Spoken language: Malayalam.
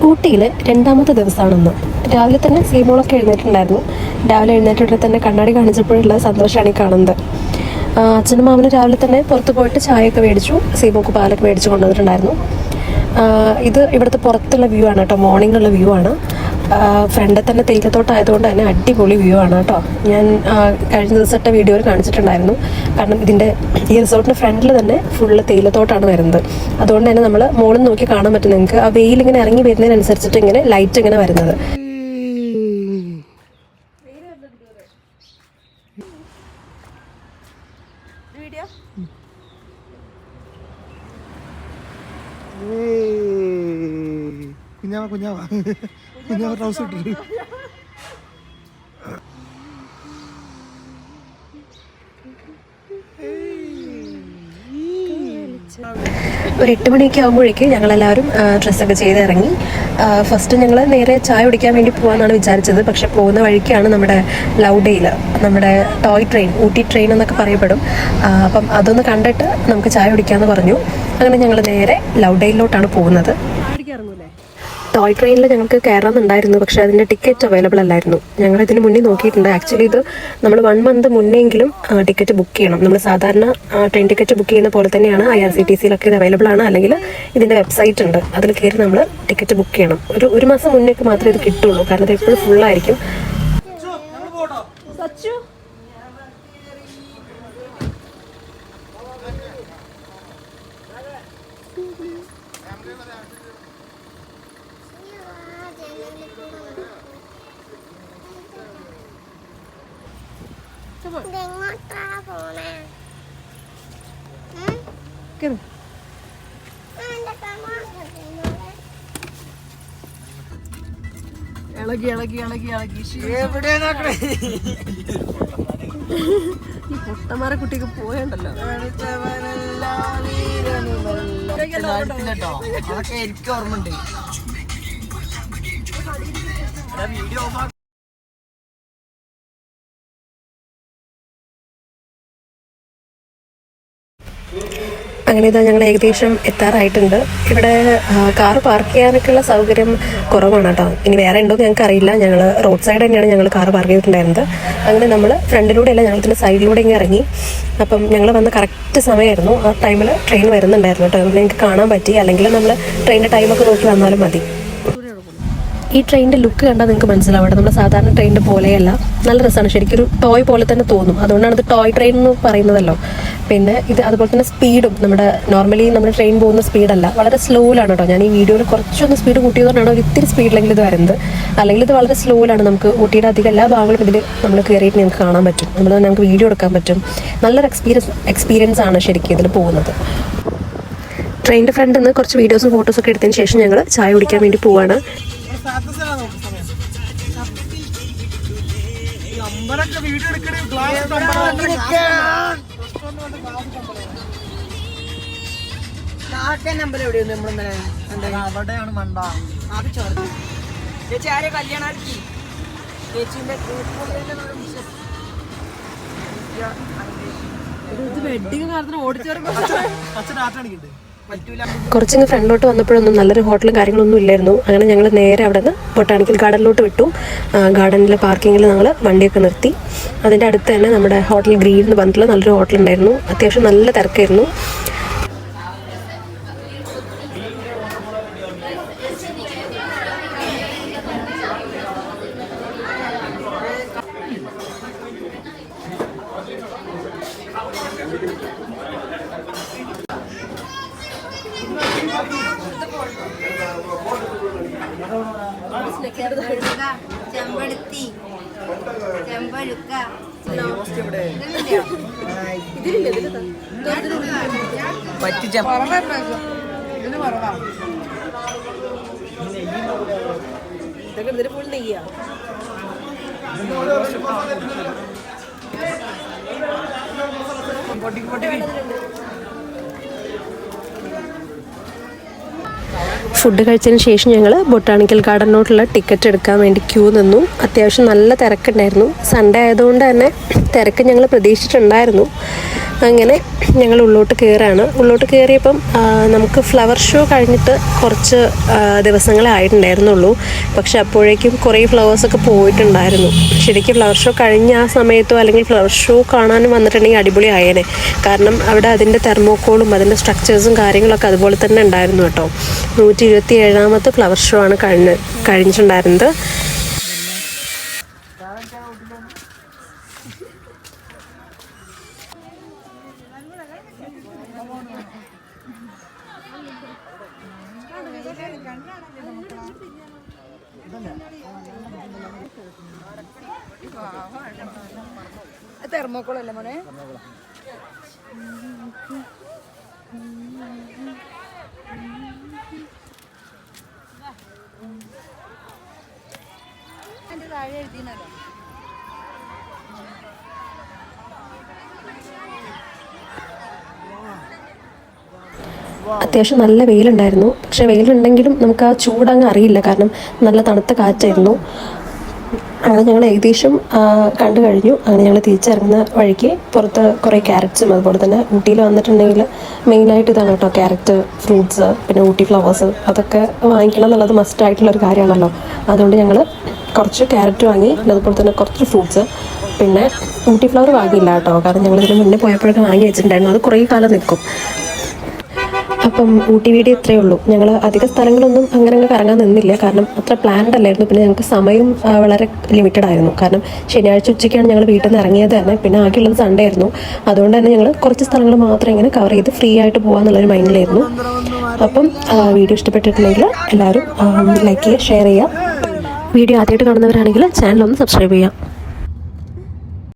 ഊട്ടിയിൽ രണ്ടാമത്തെ ദിവസമാണെന്ന്. രാവിലെ തന്നെ സീമോളൊക്കെ എഴുന്നേറ്റുണ്ടായിരുന്നു. രാവിലെ എഴുന്നേറ്റിട്ട് തന്നെ കണ്ണാടി കാണിച്ചപ്പോഴുള്ള സന്തോഷമാണ് ഈ കാണുന്നത്. അച്ഛനും മാമനും രാവിലെ തന്നെ പുറത്ത് പോയിട്ട് ചായയൊക്കെ മേടിച്ചു, സീമോക്ക് പാലൊക്കെ മേടിച്ച് കൊണ്ടുവന്നിട്ടുണ്ടായിരുന്നു. ഇത് ഇവിടുത്തെ പുറത്തുള്ള വ്യൂ ആണ് കേട്ടോ, മോർണിംഗുള്ള വ്യൂ ആണ്. ഫ്രണ്ടിൽ തന്നെ തേയിലത്തോട്ടമായതുകൊണ്ട് തന്നെ അടിപൊളി വ്യൂ ആണ് കേട്ടോ. ഞാൻ കഴിഞ്ഞ ദിവസത്തെ വീഡിയോയിൽ കാണിച്ചിട്ടുണ്ടായിരുന്നു. കാരണം ഇതിൻ്റെ ഈ റിസോർട്ടിൻ്റെ ഫ്രണ്ടിൽ തന്നെ ഫുള്ള് തേയിലത്തോട്ടമാണ് വരുന്നത്. അതുകൊണ്ട് തന്നെ നമ്മൾ മുകളിൽ നോക്കി കാണാൻ പറ്റും നിങ്ങൾക്ക്. ആ വെയിൽ ഇങ്ങനെ ഇറങ്ങി വരുന്നതിനനുസരിച്ചിട്ട് ഇങ്ങനെ ലൈറ്റ് ഇങ്ങനെ വരുന്നത്. കുഞ്ഞാവ ട്രൗസർ ഇട്ടിട്ട് ഒരു 8 മണിയൊക്കെ ആകുമ്പോഴേക്ക് ഞങ്ങളെല്ലാവരും ഡ്രസ്സൊക്കെ ചെയ്ത് ഇറങ്ങി. ഫസ്റ്റ് ഞങ്ങൾ നേരെ ചായ കുടിക്കാൻ വേണ്ടി പോകാമെന്നാണ് വിചാരിച്ചത്. പക്ഷെ പോകുന്ന വഴിക്കാണ് നമ്മുടെ ലൗഡേയിൽ നമ്മുടെ ടോയ് ട്രെയിൻ, ഊട്ടി ട്രെയിൻ എന്നൊക്കെ പറയപ്പെടും. അപ്പം അതൊന്ന് കണ്ടിട്ട് നമുക്ക് ചായ കുടിക്കാമെന്ന് പറഞ്ഞു. അങ്ങനെ ഞങ്ങൾ നേരെ ലൗഡേയിലോട്ടാണ് പോകുന്നത്. ടോയ് ട്രെയിനിൽ ഞങ്ങൾക്ക് കയറാമെന്നുണ്ടായിരുന്നു, പക്ഷേ അതിൻ്റെ ടിക്കറ്റ് അവൈലബിൾ അല്ലായിരുന്നു. ഞങ്ങൾ ഇതിന് മുന്നേ നോക്കിയിട്ടുണ്ട്. ആക്ച്വലി ഇത് നമ്മൾ 1 മന്ത് മുന്നെങ്കിലും ടിക്കറ്റ് ബുക്ക് ചെയ്യണം. നമ്മൾ സാധാരണ ട്രെയിൻ ടിക്കറ്റ് ബുക്ക് ചെയ്യുന്ന പോലെ തന്നെയാണ് IRCTC-യിലൊക്കെ ഇത് അവൈലബിൾ ആണ്. അല്ലെങ്കിൽ ഇതിൻ്റെ വെബ്സൈറ്റ് ഉണ്ട്, അതിൽ കയറി നമ്മൾ ടിക്കറ്റ് ബുക്ക് ചെയ്യണം. ഒരു മാസം മുന്നേക്ക് മാത്രമേ ഇത് കിട്ടുള്ളൂ, കാരണം ഇത് എപ്പോഴും ഫുള്ളായിരിക്കും. പൊട്ടന്മാരെ കുട്ടിക്ക് പോയണ്ടല്ലോ. എനിക്ക് ഓർമ്മയുണ്ട്. അങ്ങനെ ഇതാ ഞങ്ങൾ ഏകദേശം എത്താറായിട്ടുണ്ട്. ഇവിടെ കാർ പാർക്ക് ചെയ്യാനൊക്കെയുള്ള സൗകര്യം കുറവാണ് കേട്ടോ. ഇനി വേറെ ഉണ്ടോ എന്ന് ഞങ്ങൾക്ക് അറിയില്ല. ഞങ്ങൾ റോഡ് സൈഡ് തന്നെയാണ് ഞങ്ങൾ കാർ പാർക്ക് ചെയ്തിട്ടുണ്ടായിരുന്നത്. അങ്ങനെ നമ്മൾ ഫ്രണ്ടിലൂടെ അല്ല, ഞങ്ങൾ ഇതിൻ്റെ സൈഡിലൂടെ ഇങ്ങനെ ഇറങ്ങി. അപ്പം ഞങ്ങൾ വന്ന കറക്റ്റ് സമയമായിരുന്നു. ആ ടൈമിൽ ട്രെയിൻ വരുന്നുണ്ടായിരുന്നു കേട്ടോ. നിങ്ങൾക്ക് കാണാൻ പറ്റി. അല്ലെങ്കിൽ നമ്മൾ ട്രെയിനിൻ്റെ ടൈമൊക്കെ നോക്കി വന്നാലും മതി. ഈ ട്രെയിനിൻ്റെ ലുക്ക് കണ്ടാൽ നിങ്ങൾക്ക് മനസ്സിലാവട്ടെ, നമ്മൾ സാധാരണ ട്രെയിനിൻ്റെ പോലെയല്ല. നല്ല രസമാണ്, ശരിക്കും ഒരു ടോയ് പോലെ തന്നെ തോന്നും. അതുകൊണ്ടാണ് ഇത് ടോയ് ട്രെയിൻ എന്ന് പറയുന്നതല്ലോ. പിന്നെ ഇത് അതുപോലെ തന്നെ സ്പീഡും നോർമലി നമ്മുടെ ട്രെയിൻ പോകുന്ന സ്പീഡല്ല, വളരെ സ്ലോയിലാണ് കേട്ടോ. ഞാൻ ഈ വീഡിയോയിൽ കുറച്ചൊന്ന് സ്പീഡ് കൂട്ടിയതുകൊണ്ടാണ് ഒരു ഇത്തിരി സ്പീഡിലെങ്കിൽ ഇത് വരുന്നത്. അല്ലെങ്കിൽ ഇത് വളരെ സ്ലോയിലാണ്. നമുക്ക് ഊട്ടിയുടെ അധികം എല്ലാ ഭാഗങ്ങളും ഇതിൽ നമ്മൾ കയറിയിട്ട് ഞങ്ങൾക്ക് കാണാൻ പറ്റും. നമുക്ക് വീഡിയോ എടുക്കാൻ പറ്റും. നല്ലൊരു എക്സ്പീരിയൻസ് ആണ് ശരിക്കും ഇതിൽ പോകുന്നത്. ട്രെയിനിൻ്റെ ഫ്രണ്ടിൽ നിന്ന് കുറച്ച് വീഡിയോസും ഫോട്ടോസൊക്കെ എടുത്തതിന് ശേഷം ഞങ്ങൾ ചായ കുടിക്കാൻ വേണ്ടി പോവാണ്. അവിടെയാണ് മണ്ട ചേച്ചി ആരെ കല്യാണം ചേച്ചിന്റെ വെഡിങ് കാലത്തിന് ഓടിച്ചേർക്കും. കുറച്ചിങ്ങ് ഫ്രണ്ടിലോട്ട് വന്നപ്പോഴൊന്നും നല്ലൊരു ഹോട്ടലും കാര്യങ്ങളൊന്നും ഇല്ലായിരുന്നു. അങ്ങനെ ഞങ്ങൾ നേരെ അവിടെ നിന്ന് ബൊട്ടാണിക്കൽ ഗാർഡനിലോട്ട് വിട്ടു. ഗാർഡനിലെ പാർക്കിങ്ങിൽ ഞങ്ങൾ വണ്ടിയൊക്കെ നിർത്തി. അതിൻ്റെ അടുത്ത് തന്നെ നമ്മുടെ ഹോട്ടൽ ഗ്രീൻ എന്ന് പറഞ്ഞിട്ടുള്ള നല്ലൊരു ഹോട്ടലുണ്ടായിരുന്നു. അത്യാവശ്യം നല്ല തിരക്കായിരുന്നു. ചെമ്പടുത്തി ചെമ്പഴുക്ക ഇതൊക്കെ ഫുൾ നെയ്യാ. ഫുഡ് കഴിച്ചതിന് ശേഷം ഞങ്ങൾ ബൊട്ടാണിക്കൽ ഗാർഡനിലോട്ടുള്ള ടിക്കറ്റ് എടുക്കാൻ വേണ്ടി ക്യൂ നിന്നു. അത്യാവശ്യം നല്ല തിരക്കുണ്ടായിരുന്നു. സൺഡേ ആയതുകൊണ്ട് തന്നെ തിരക്ക് ഞങ്ങൾ പ്രതീക്ഷിച്ചിട്ടുണ്ടായിരുന്നു. അങ്ങനെ ഞങ്ങൾ ഉള്ളോട്ട് കയറാണ്. ഉള്ളോട്ട് കയറിയപ്പം നമുക്ക് ഫ്ലവർ ഷോ കഴിഞ്ഞിട്ട് കുറച്ച് ദിവസങ്ങളെ ആയിട്ടുണ്ടായിരുന്നുള്ളൂ. പക്ഷെ അപ്പോഴേക്കും കുറേ ഫ്ലവേഴ്സൊക്കെ പോയിട്ടുണ്ടായിരുന്നു. ശരിക്കും ഫ്ലവർ ഷോ കഴിഞ്ഞ ആ സമയത്തോ അല്ലെങ്കിൽ ഫ്ലവർ ഷോ കാണാനും വന്നിട്ടുണ്ടെങ്കിൽ അടിപൊളി ആയേനെ. കാരണം അവിടെ അതിൻ്റെ തെർമോക്കോളും അതിൻ്റെ സ്ട്രക്ചേഴ്സും കാര്യങ്ങളൊക്കെ അതുപോലെ തന്നെ ഉണ്ടായിരുന്നു കേട്ടോ. 127ാമത്തെ ഫ്ലവർ ഷോ ആണ് കഴിഞ്ഞിട്ടുണ്ടായിരുന്നത്. തെർമോക്കോളല്ലേ മോനെ? എന്റെ താഴെ എഴുതിനല്ലോ. അത്യാവശ്യം നല്ല വെയിലുണ്ടായിരുന്നു. പക്ഷെ വെയിലുണ്ടെങ്കിലും നമുക്ക് ആ ചൂടങ്ങ് അറിയില്ല, കാരണം നല്ല തണുത്ത കാറ്റായിരുന്നു. അങ്ങനെ ഞങ്ങൾ ഏകദേശം കണ്ടു കഴിഞ്ഞു. അങ്ങനെ ഞങ്ങൾ തിരിച്ചിറങ്ങുന്ന വഴിക്ക് പുറത്ത് കുറേ ക്യാരറ്റ്സും അതുപോലെ തന്നെ ഊട്ടിയിൽ വന്നിട്ടുണ്ടെങ്കിൽ മെയിനായിട്ട് ഇതാണ് കേട്ടോ, ക്യാരറ്റ്, ഫ്രൂട്ട്സ്, പിന്നെ ഊട്ടി ഫ്ലവേഴ്സ് അതൊക്കെ വാങ്ങിക്കണം എന്നുള്ളത് മസ്റ്റായിട്ടുള്ളൊരു കാര്യമാണല്ലോ. അതുകൊണ്ട് ഞങ്ങൾ കുറച്ച് ക്യാരറ്റ് വാങ്ങി, അതുപോലെ തന്നെ കുറച്ച് ഫ്രൂട്ട്സ്, പിന്നെ ഊട്ടി ഫ്ലവർ വാങ്ങിയില്ല കേട്ടോ, കാരണം ഞങ്ങളിതിന് മുന്നേ പോയപ്പോഴൊക്കെ വാങ്ങി വെച്ചിട്ടുണ്ടായിരുന്നു. അത് കുറേ കാലം നിൽക്കും. അപ്പം ഊട്ടി വീഡിയോ ഇത്രയേ ഉള്ളൂ. ഞങ്ങൾ അധിക സ്ഥലങ്ങളൊന്നും അങ്ങനെ കറങ്ങാൻ നിന്നില്ല, കാരണം അത്ര പ്ലാൻഡ് അല്ലായിരുന്നു. പിന്നെ ഞങ്ങൾക്ക് സമയം വളരെ ലിമിറ്റഡ് ആയിരുന്നു, കാരണം ശനിയാഴ്ച ഉച്ചയ്ക്കാണ് ഞങ്ങൾ വീട്ടിൽ നിന്ന് ഇറങ്ങിയത് തന്നെ. പിന്നെ ആകെയുള്ളത് സൺഡേ ആയിരുന്നു. അതുകൊണ്ട് തന്നെ ഞങ്ങൾ കുറച്ച് സ്ഥലങ്ങൾ മാത്രം ഇങ്ങനെ കവർ ചെയ്ത് ഫ്രീ ആയിട്ട് പോകാമെന്നുള്ളൊരു മൈൻഡിലായിരുന്നു. അപ്പം വീഡിയോ ഇഷ്ടപ്പെട്ടിട്ടുണ്ടെങ്കിൽ എല്ലാവരും ലൈക്ക് ചെയ്യുക, ഷെയർ ചെയ്യുക. വീഡിയോ ആദ്യമായിട്ട് കാണുന്നവരാണെങ്കിൽ ചാനൽ ഒന്ന് സബ്സ്ക്രൈബ് ചെയ്യുക.